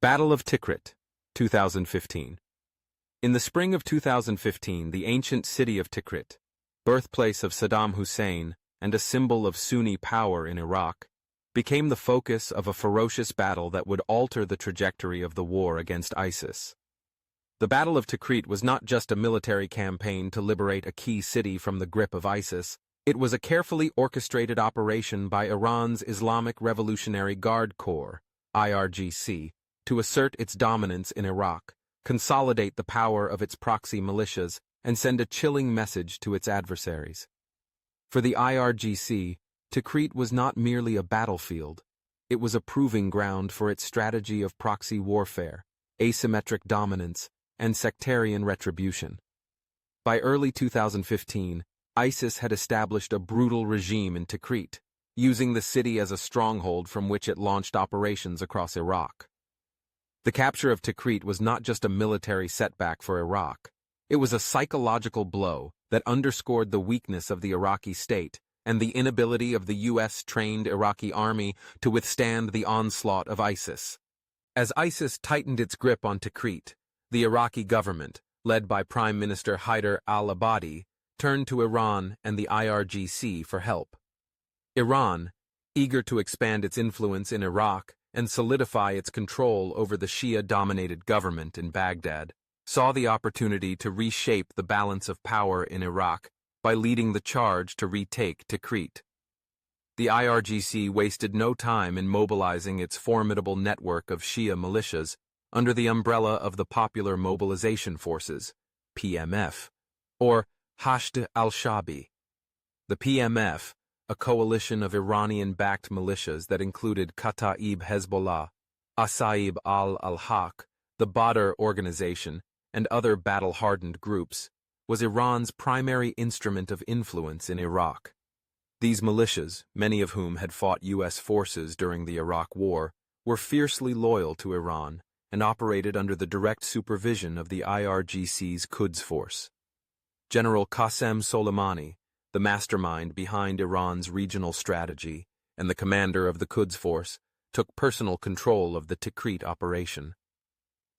Battle of Tikrit, 2015. In the spring of 2015, the ancient city of Tikrit, birthplace of Saddam Hussein and a symbol of Sunni power in Iraq, became the focus of a ferocious battle that would alter the trajectory of the war against ISIS. The Battle of Tikrit was not just a military campaign to liberate a key city from the grip of ISIS, it was a carefully orchestrated operation by Iran's Islamic Revolutionary Guard Corps, IRGC, to assert its dominance in Iraq, consolidate the power of its proxy militias, and send a chilling message to its adversaries. For the IRGC, Tikrit was not merely a battlefield, it was a proving ground for its strategy of proxy warfare, asymmetric dominance, and sectarian retribution. By early 2015, ISIS had established a brutal regime in Tikrit, using the city as a stronghold from which it launched operations across Iraq. The capture of Tikrit was not just a military setback for Iraq, it was a psychological blow that underscored the weakness of the Iraqi state and the inability of the U.S.-trained Iraqi army to withstand the onslaught of ISIS. As ISIS tightened its grip on Tikrit, the Iraqi government, led by Prime Minister Haider al-Abadi, turned to Iran and the IRGC for help. Iran, eager to expand its influence in Iraq and solidify its control over the Shia-dominated government in Baghdad, saw the opportunity to reshape the balance of power in Iraq by leading the charge to retake Tikrit. The IRGC wasted no time in mobilizing its formidable network of Shia militias under the umbrella of the Popular Mobilization Forces, PMF, or Hashd al-Shaabi. The PMF, a coalition of Iranian-backed militias that included Kataib Hezbollah, Asaib al-Haq, the Badr organization, and other battle-hardened groups, was Iran's primary instrument of influence in Iraq. These militias, many of whom had fought U.S. forces during the Iraq War, were fiercely loyal to Iran and operated under the direct supervision of the IRGC's Quds Force. General Qasem Soleimani, the mastermind behind Iran's regional strategy and the commander of the Quds Force, took personal control of the Tikrit operation.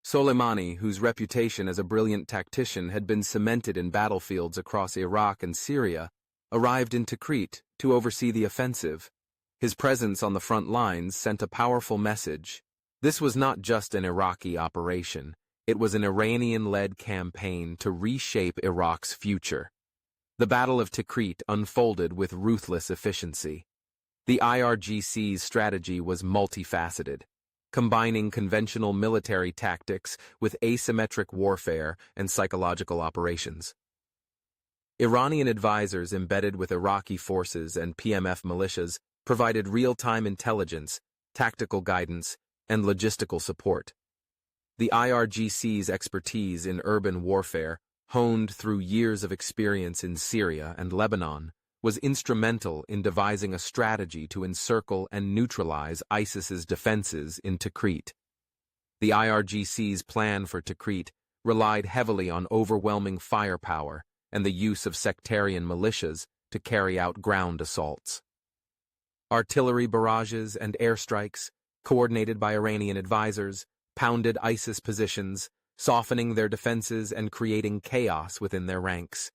Soleimani, whose reputation as a brilliant tactician had been cemented in battlefields across Iraq and Syria, arrived in Tikrit to oversee the offensive. His presence on the front lines sent a powerful message. This was not just an Iraqi operation, it was an Iranian-led campaign to reshape Iraq's future. The Battle of Tikrit unfolded with ruthless efficiency. The IRGC's strategy was multifaceted, combining conventional military tactics with asymmetric warfare and psychological operations. Iranian advisors embedded with Iraqi forces and PMF militias provided real-time intelligence, tactical guidance, and logistical support. The IRGC's expertise in urban warfare, honed through years of experience in Syria and Lebanon, was instrumental in devising a strategy to encircle and neutralize ISIS's defenses in Tikrit. The IRGC's plan for Tikrit relied heavily on overwhelming firepower and the use of sectarian militias to carry out ground assaults. Artillery barrages and airstrikes, coordinated by Iranian advisors, pounded ISIS positions, softening their defenses and creating chaos within their ranks.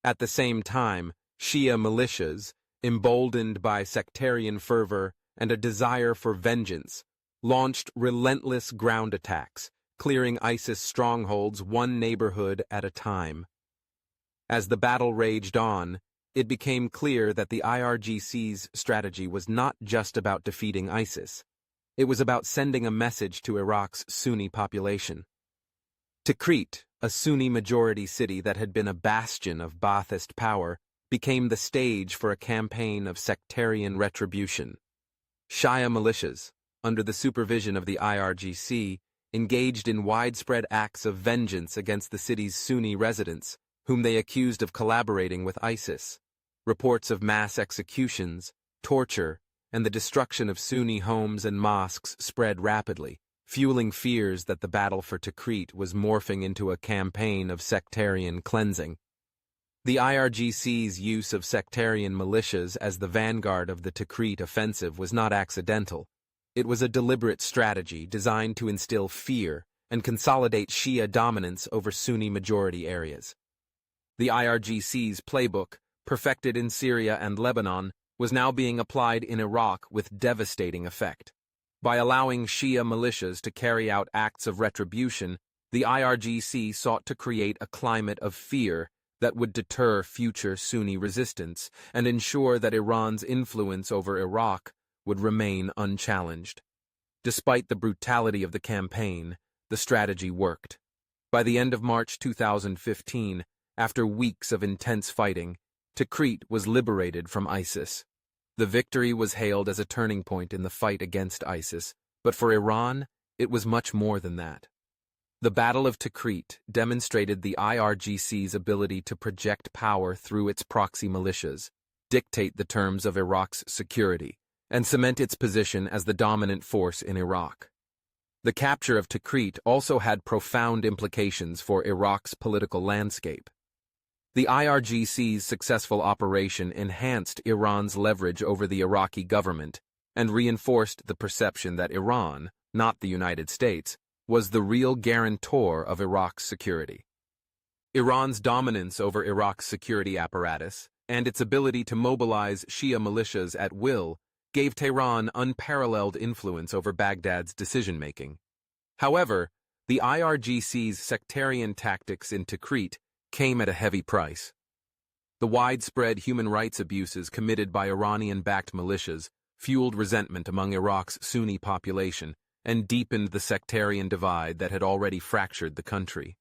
At the same time, Shia militias, emboldened by sectarian fervor and a desire for vengeance, launched relentless ground attacks, clearing ISIS strongholds one neighborhood at a time. As the battle raged on, it became clear that the IRGC's strategy was not just about defeating ISIS. It was about sending a message to Iraq's Sunni population. Tikrit, a Sunni-majority city that had been a bastion of Ba'athist power, became the stage for a campaign of sectarian retribution. Shia militias, under the supervision of the IRGC, engaged in widespread acts of vengeance against the city's Sunni residents, whom they accused of collaborating with ISIS. Reports of mass executions, torture, and the destruction of Sunni homes and mosques spread rapidly, fueling fears that the battle for Tikrit was morphing into a campaign of sectarian cleansing. The IRGC's use of sectarian militias as the vanguard of the Tikrit offensive was not accidental. It was a deliberate strategy designed to instill fear and consolidate Shia dominance over Sunni majority areas. The IRGC's playbook, perfected in Syria and Lebanon, was now being applied in Iraq with devastating effect. By allowing Shia militias to carry out acts of retribution, the IRGC sought to create a climate of fear that would deter future Sunni resistance and ensure that Iran's influence over Iraq would remain unchallenged. Despite the brutality of the campaign, the strategy worked. By the end of March 2015, after weeks of intense fighting, Tikrit was liberated from ISIS. The victory was hailed as a turning point in the fight against ISIS, but for Iran, it was much more than that. The Battle of Tikrit demonstrated the IRGC's ability to project power through its proxy militias, dictate the terms of Iraq's security, and cement its position as the dominant force in Iraq. The capture of Tikrit also had profound implications for Iraq's political landscape. The IRGC's successful operation enhanced Iran's leverage over the Iraqi government and reinforced the perception that Iran, not the United States, was the real guarantor of Iraq's security. Iran's dominance over Iraq's security apparatus and its ability to mobilize Shia militias at will gave Tehran unparalleled influence over Baghdad's decision-making. However, the IRGC's sectarian tactics in Tikrit came at a heavy price. The widespread human rights abuses committed by Iranian-backed militias fueled resentment among Iraq's Sunni population and deepened the sectarian divide that had already fractured the country.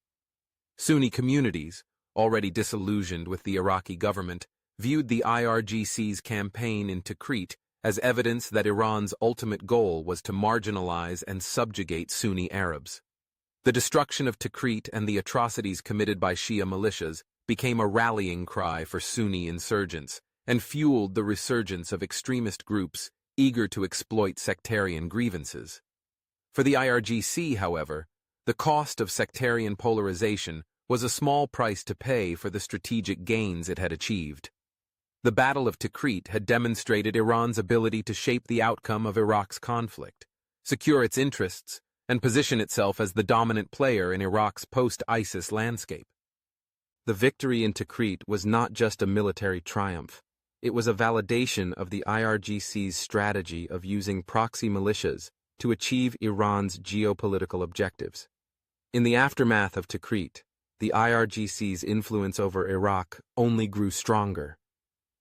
Sunni communities, already disillusioned with the Iraqi government, viewed the IRGC's campaign in Tikrit as evidence that Iran's ultimate goal was to marginalize and subjugate Sunni Arabs. The destruction of Tikrit and the atrocities committed by Shia militias became a rallying cry for Sunni insurgents and fueled the resurgence of extremist groups eager to exploit sectarian grievances. For the IRGC, however, the cost of sectarian polarization was a small price to pay for the strategic gains it had achieved. The Battle of Tikrit had demonstrated Iran's ability to shape the outcome of Iraq's conflict, secure its interests, and position itself as the dominant player in Iraq's post-ISIS landscape. The victory in Tikrit was not just a military triumph. It was a validation of the IRGC's strategy of using proxy militias to achieve Iran's geopolitical objectives. In the aftermath of Tikrit, the IRGC's influence over Iraq only grew stronger.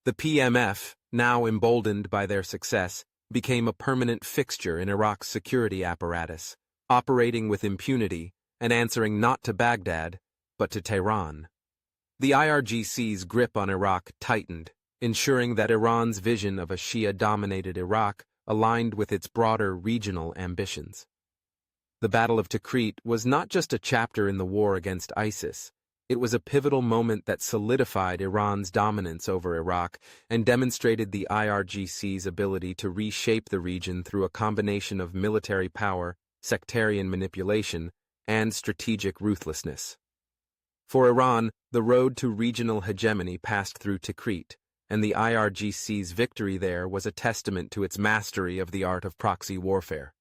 The PMF, now emboldened by their success, became a permanent fixture in Iraq's security apparatus, operating with impunity and answering not to Baghdad, but to Tehran. The IRGC's grip on Iraq tightened, ensuring that Iran's vision of a Shia-dominated Iraq aligned with its broader regional ambitions. The Battle of Tikrit was not just a chapter in the war against ISIS. It was a pivotal moment that solidified Iran's dominance over Iraq and demonstrated the IRGC's ability to reshape the region through a combination of military power, sectarian manipulation, and strategic ruthlessness. For Iran, the road to regional hegemony passed through Tikrit, and the IRGC's victory there was a testament to its mastery of the art of proxy warfare.